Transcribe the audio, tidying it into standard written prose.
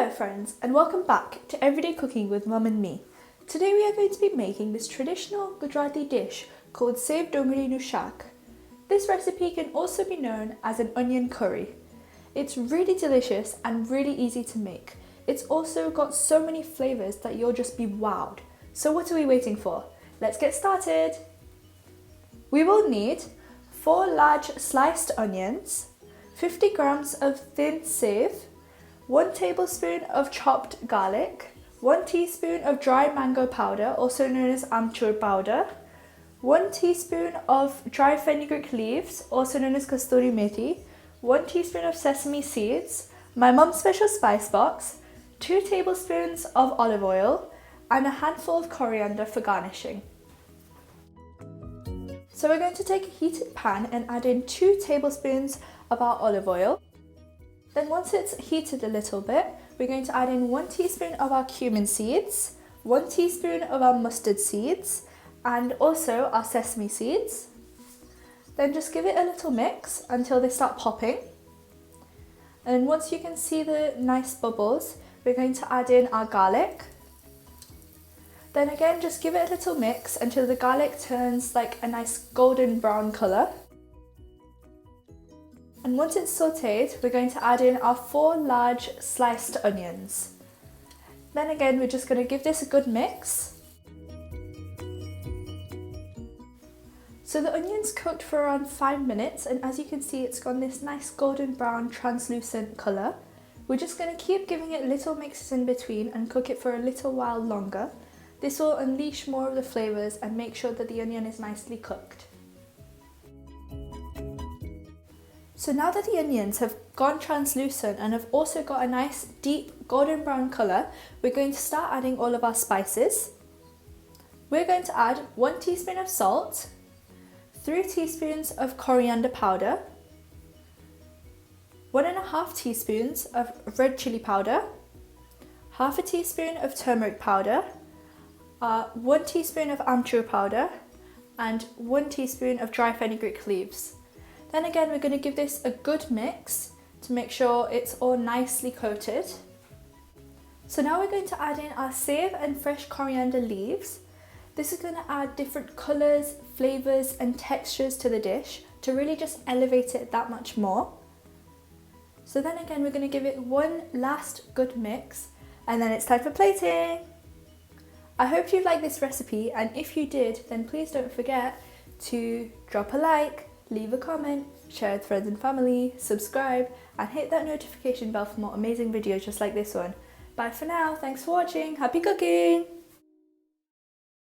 Hello friends, and welcome back to Everyday Cooking with Mum and me. Today we are going to be making this traditional Gujarati dish called Sev Dungri Shaak. This recipe can also be known as an onion curry. It's really delicious and really easy to make. It's also got so many flavours that you'll just be wowed. So what are we waiting for? Let's get started! We will need 4 large sliced onions, 50 grams of thin sev, 1 tablespoon of chopped garlic, 1 teaspoon of dry mango powder, also known as amchur powder, 1 teaspoon of dry fenugreek leaves, also known as kasturi methi, 1 teaspoon of sesame seeds, my mum's special spice box, 2 tablespoons of olive oil, and a handful of coriander for garnishing. So we're going to take a heated pan and add in 2 tablespoons of our olive oil. Then once it's heated a little bit, we're going to add in 1 teaspoon of our cumin seeds, 1 teaspoon of our mustard seeds, and also our sesame seeds. Then just give it a little mix until they start popping. And once you can see the nice bubbles, we're going to add in our garlic. Then again, just give it a little mix until the garlic turns like a nice golden brown colour. And once it's sautéed, we're going to add in our 4 large sliced onions. Then again, we're just going to give this a good mix. So the onions cooked for around 5 minutes, and as you can see, it's got this nice golden brown translucent colour. We're just going to keep giving it little mixes in between and cook it for a little while longer. This will unleash more of the flavours and make sure that the onion is nicely cooked. So now that the onions have gone translucent and have also got a nice deep golden brown colour, we're going to start adding all of our spices. We're going to add 1 teaspoon of salt, 3 teaspoons of coriander powder, 1.5 teaspoons of red chilli powder, half a teaspoon of turmeric powder, 1 teaspoon of amchur powder, and 1 teaspoon of dry fenugreek leaves. Then again, we're going to give this a good mix to make sure it's all nicely coated. So now we're going to add in our sev and fresh coriander leaves. This is going to add different colours, flavours and textures to the dish to really just elevate it that much more. So then again, we're going to give it one last good mix, and then it's time for plating. I hope you liked this recipe, and if you did, then please don't forget to drop a like, leave a comment, share with friends and family, subscribe, and hit that notification bell for more amazing videos just like this one. Bye for now, thanks for watching, happy cooking!